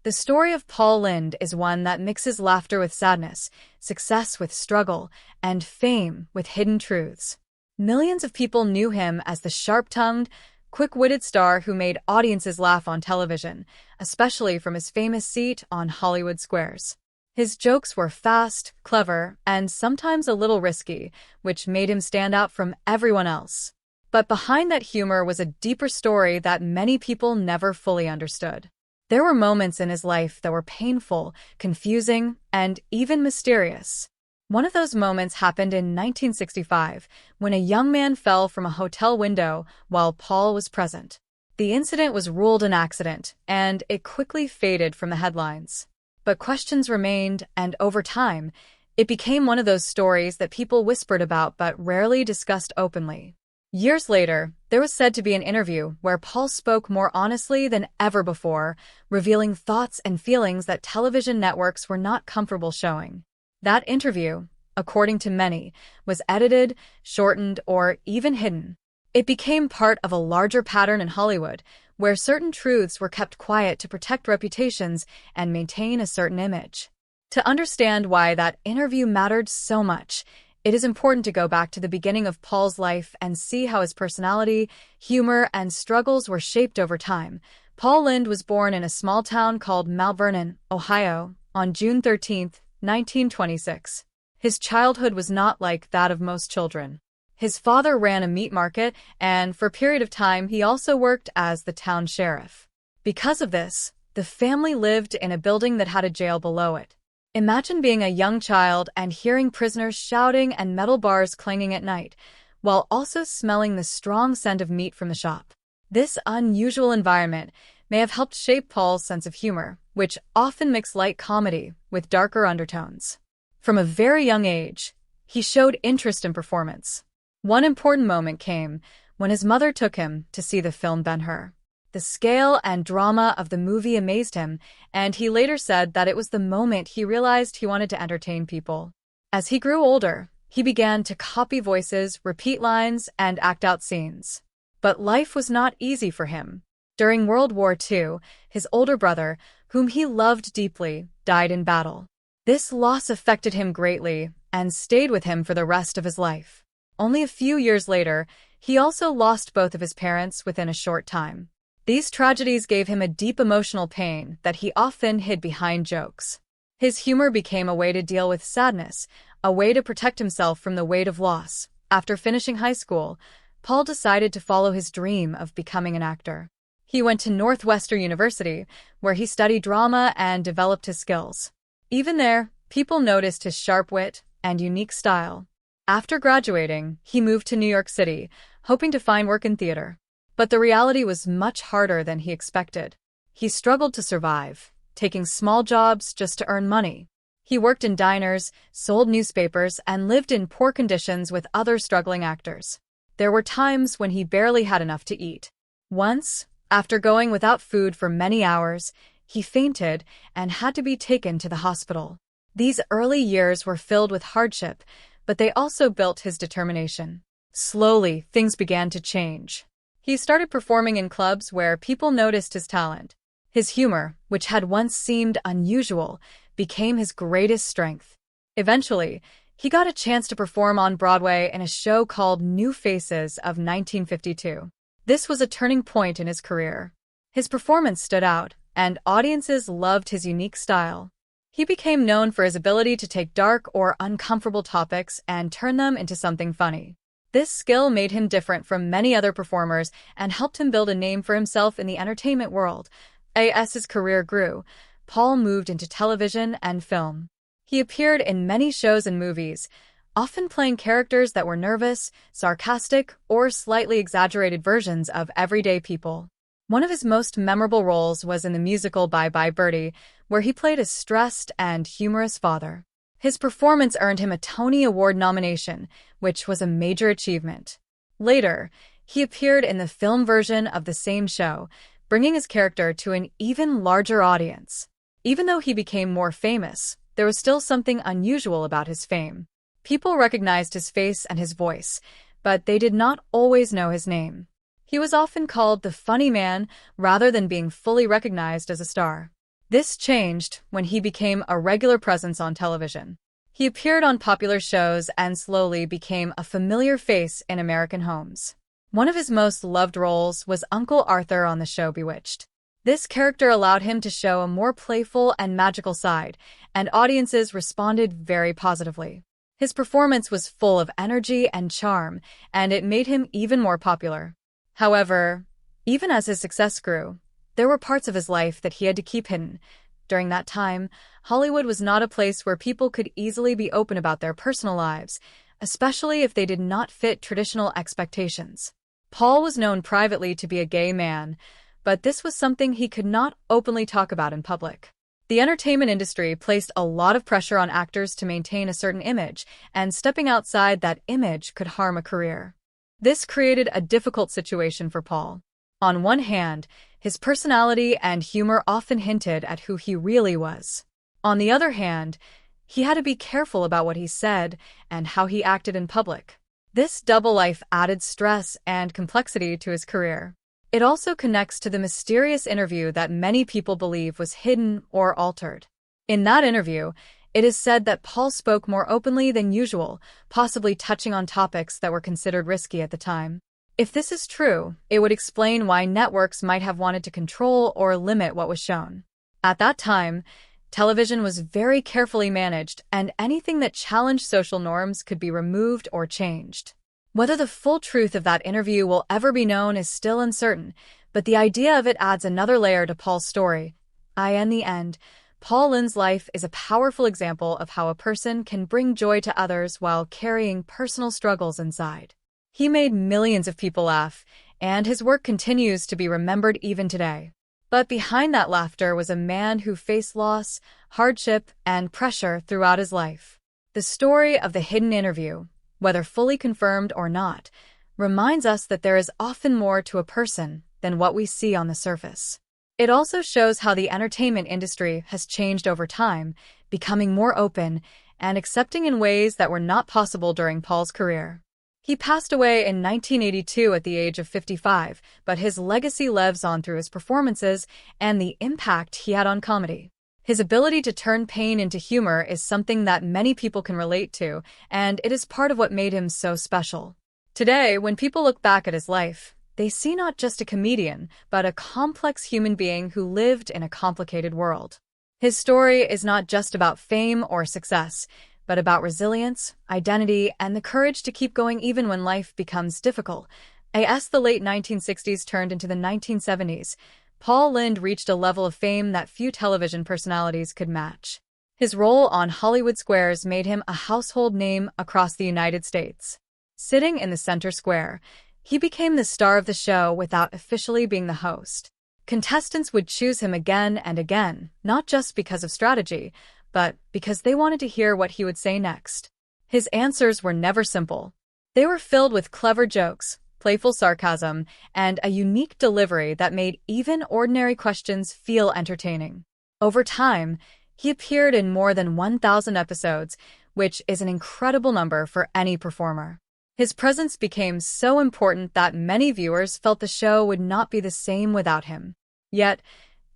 The story of Paul Lynde is one that mixes laughter with sadness, success with struggle, and fame with hidden truths. Millions of people knew him as the sharp-tongued, quick-witted star who made audiences laugh on television, especially from his famous seat on Hollywood squares. His jokes were fast, clever, and sometimes a little risky, which made him stand out from everyone else. But behind that humor was a deeper story that many people never fully understood. There were moments in his life that were painful, confusing, and even mysterious. One of those moments happened in 1965, when a young man fell from a hotel window while Paul was present. The incident was ruled an accident, and it quickly faded from the headlines. But questions remained, and over time, it became one of those stories that people whispered about but rarely discussed openly. Years later, there was said to be an interview where Paul spoke more honestly than ever before, revealing thoughts and feelings that television networks were not comfortable showing. That interview, according to many, was edited, shortened, or even hidden. It became part of a larger pattern in Hollywood, where certain truths were kept quiet to protect reputations and maintain a certain image. To understand why that interview mattered so much, it is important to go back to the beginning of Paul's life and see how his personality, humor, and struggles were shaped over time. Paul Lynde was born in a small town called Mount Vernon, Ohio, on June 13, 1926. His childhood was not like that of most children. His father ran a meat market, and for a period of time he also worked as the town sheriff. Because of this, the family lived in a building that had a jail below it. Imagine being a young child and hearing prisoners shouting and metal bars clanging at night, while also smelling the strong scent of meat from the shop. This unusual environment may have helped shape Paul's sense of humor, which often mixed light comedy with darker undertones. From a very young age, he showed interest in performance. One important moment came when his mother took him to see the film Ben-Hur. The scale and drama of the movie amazed him, and he later said that it was the moment he realized he wanted to entertain people. As he grew older, he began to copy voices, repeat lines, and act out scenes. But life was not easy for him. During World War II, his older brother, whom he loved deeply, died in battle. This loss affected him greatly and stayed with him for the rest of his life. Only a few years later, he also lost both of his parents within a short time. These tragedies gave him a deep emotional pain that he often hid behind jokes. His humor became a way to deal with sadness, a way to protect himself from the weight of loss. After finishing high school, Paul decided to follow his dream of becoming an actor. He went to Northwestern University, where he studied drama and developed his skills. Even there, people noticed his sharp wit and unique style. After graduating, he moved to New York City, hoping to find work in theater. But the reality was much harder than he expected. He struggled to survive, taking small jobs just to earn money. He worked in diners, sold newspapers, and lived in poor conditions with other struggling actors. There were times when he barely had enough to eat. Once, after going without food for many hours, he fainted and had to be taken to the hospital. These early years were filled with hardship, but they also built his determination. Slowly, things began to change. He started performing in clubs where people noticed his talent. His humor, which had once seemed unusual, became his greatest strength. Eventually, he got a chance to perform on Broadway in a show called New Faces of 1952. This was a turning point in his career. His performance stood out, and audiences loved his unique style. He became known for his ability to take dark or uncomfortable topics and turn them into something funny. This skill made him different from many other performers and helped him build a name for himself in the entertainment world. As his career grew, Paul moved into television and film. He appeared in many shows and movies, often playing characters that were nervous, sarcastic, or slightly exaggerated versions of everyday people. One of his most memorable roles was in the musical Bye Bye Birdie, where he played a stressed and humorous father. His performance earned him a Tony Award nomination, which was a major achievement. Later, he appeared in the film version of the same show, bringing his character to an even larger audience. Even though he became more famous, there was still something unusual about his fame. People recognized his face and his voice, but they did not always know his name. He was often called the funny man rather than being fully recognized as a star. This changed when he became a regular presence on television. He appeared on popular shows and slowly became a familiar face in American homes. One of his most loved roles was Uncle Arthur on the show Bewitched. This character allowed him to show a more playful and magical side, and audiences responded very positively. His performance was full of energy and charm, and it made him even more popular. However, even as his success grew, there were parts of his life that he had to keep hidden. During that time, Hollywood was not a place where people could easily be open about their personal lives, especially if they did not fit traditional expectations. Paul was known privately to be a gay man, but this was something he could not openly talk about in public. The entertainment industry placed a lot of pressure on actors to maintain a certain image, and stepping outside that image could harm a career. This created a difficult situation for Paul. On one hand, his personality and humor often hinted at who he really was. On the other hand, he had to be careful about what he said and how he acted in public. This double life added stress and complexity to his career. It also connects to the mysterious interview that many people believe was hidden or altered. In that interview, it is said that Paul spoke more openly than usual, possibly touching on topics that were considered risky at the time. If this is true, it would explain why networks might have wanted to control or limit what was shown. At that time, television was very carefully managed, and anything that challenged social norms could be removed or changed. Whether the full truth of that interview will ever be known is still uncertain, but the idea of it adds another layer to Paul's story. In the end, Paul Lynde's life is a powerful example of how a person can bring joy to others while carrying personal struggles inside. He made millions of people laugh, and his work continues to be remembered even today. But behind that laughter was a man who faced loss, hardship, and pressure throughout his life. The story of the hidden interview, whether fully confirmed or not, reminds us that there is often more to a person than what we see on the surface. It also shows how the entertainment industry has changed over time, becoming more open and accepting in ways that were not possible during Paul's career. He passed away in 1982 at the age of 55, but his legacy lives on through his performances and the impact he had on comedy. His ability to turn pain into humor is something that many people can relate to, and it is part of what made him so special. Today, when people look back at his life, they see not just a comedian, but a complex human being who lived in a complicated world. His story is not just about fame or success, but about resilience, identity, and the courage to keep going even when life becomes difficult. As the late 1960s turned into the 1970s, Paul Lynde reached a level of fame that few television personalities could match. His role on Hollywood Squares made him a household name across the United States. Sitting in the center square, he became the star of the show without officially being the host. Contestants would choose him again and again, not just because of strategy, but because they wanted to hear what he would say next. His answers were never simple. They were filled with clever jokes, playful sarcasm, and a unique delivery that made even ordinary questions feel entertaining. Over time, he appeared in more than 1,000 episodes, which is an incredible number for any performer. His presence became so important that many viewers felt the show would not be the same without him. Yet,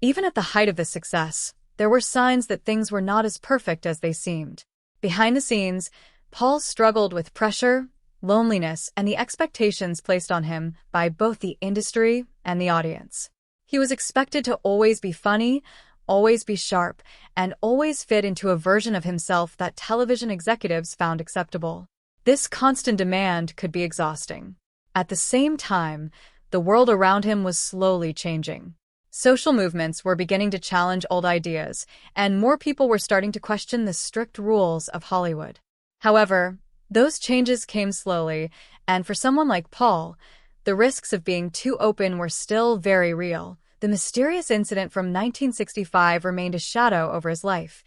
even at the height of this success, there were signs that things were not as perfect as they seemed. Behind the scenes, Paul struggled with pressure, loneliness, and the expectations placed on him by both the industry and the audience. He was expected to always be funny, always be sharp, and always fit into a version of himself that television executives found acceptable. This constant demand could be exhausting. At the same time, the world around him was slowly changing. Social movements were beginning to challenge old ideas, and more people were starting to question the strict rules of Hollywood. However, those changes came slowly, and for someone like Paul, the risks of being too open were still very real. The mysterious incident from 1965 remained a shadow over his life,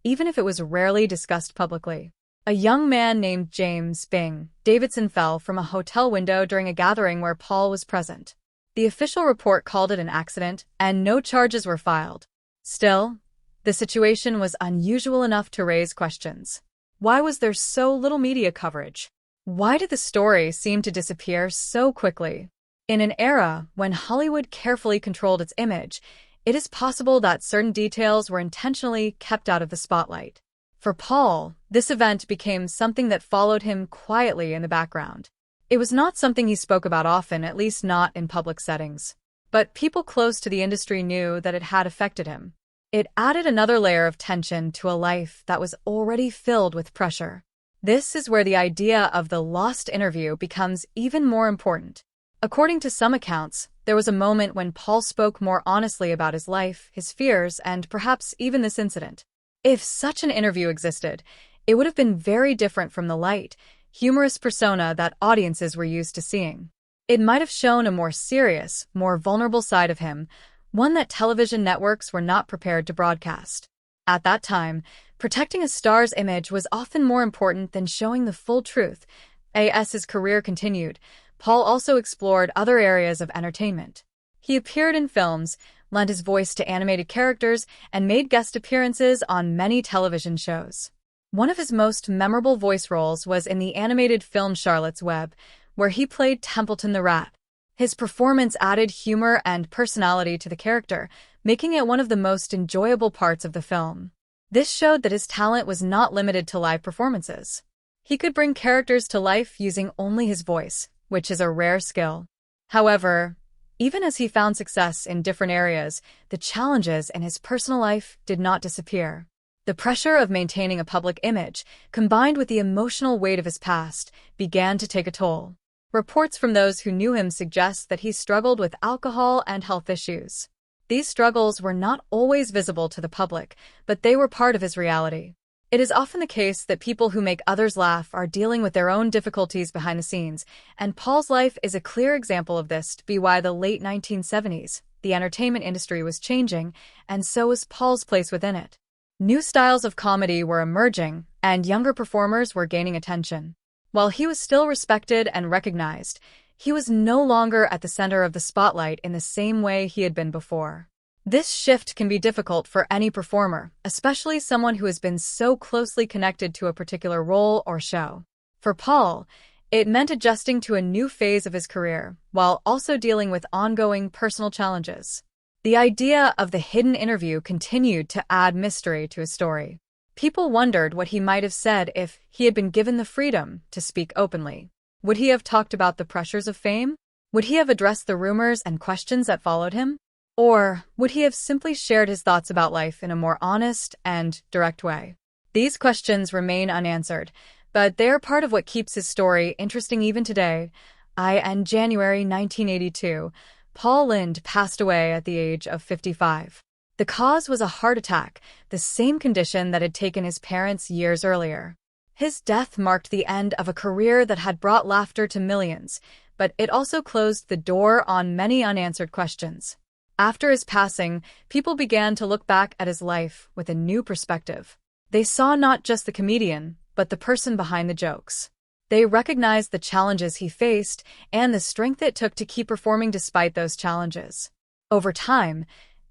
even if it was rarely discussed publicly. A young man named James Bing Davidson fell from a hotel window during a gathering where Paul was present. The official report called it an accident, and no charges were filed. Still, the situation was unusual enough to raise questions. Why was there so little media coverage? Why did the story seem to disappear so quickly? In an era when Hollywood carefully controlled its image, it is possible that certain details were intentionally kept out of the spotlight. For Paul, this event became something that followed him quietly in the background. It was not something he spoke about often, at least not in public settings. But people close to the industry knew that it had affected him. It added another layer of tension to a life that was already filled with pressure. This is where the idea of the lost interview becomes even more important. According to some accounts, there was a moment when Paul spoke more honestly about his life, his fears, and perhaps even this incident. If such an interview existed, it would have been very different from the light, humorous persona that audiences were used to seeing. It might have shown a more serious, more vulnerable side of him, one that television networks were not prepared to broadcast. At that time, protecting a star's image was often more important than showing the full truth. As his career continued, Paul also explored other areas of entertainment. He appeared in films, lent his voice to animated characters, and made guest appearances on many television shows. One of his most memorable voice roles was in the animated film Charlotte's Web, where he played Templeton the Rat. His performance added humor and personality to the character, making it one of the most enjoyable parts of the film. This showed that his talent was not limited to live performances. He could bring characters to life using only his voice, which is a rare skill. However, even as he found success in different areas, the challenges in his personal life did not disappear. The pressure of maintaining a public image, combined with the emotional weight of his past, began to take a toll. Reports from those who knew him suggest that he struggled with alcohol and health issues. These struggles were not always visible to the public, but they were part of his reality. It is often the case that people who make others laugh are dealing with their own difficulties behind the scenes, and Paul's life is a clear example of this. By the late 1970s, the entertainment industry was changing, and so was Paul's place within it. New styles of comedy were emerging, and younger performers were gaining attention. While he was still respected and recognized, he was no longer at the center of the spotlight in the same way he had been before. This shift can be difficult for any performer, especially someone who has been so closely connected to a particular role or show. For Paul, it meant adjusting to a new phase of his career, while also dealing with ongoing personal challenges. The idea of the hidden interview continued to add mystery to his story. People wondered what he might have said if he had been given the freedom to speak openly. Would he have talked about the pressures of fame? Would he have addressed the rumors and questions that followed him? Or would he have simply shared his thoughts about life in a more honest and direct way? These questions remain unanswered, but they are part of what keeps his story interesting even today. In January 1982, Paul Lynde passed away at the age of 55. The cause was a heart attack, the same condition that had taken his parents years earlier. His death marked the end of a career that had brought laughter to millions, but it also closed the door on many unanswered questions. After his passing, people began to look back at his life with a new perspective. They saw not just the comedian, but the person behind the jokes. They recognized the challenges he faced and the strength it took to keep performing despite those challenges. Over time,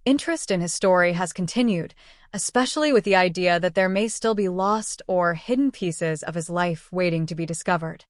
interest in his story has continued, especially with the idea that there may still be lost or hidden pieces of his life waiting to be discovered.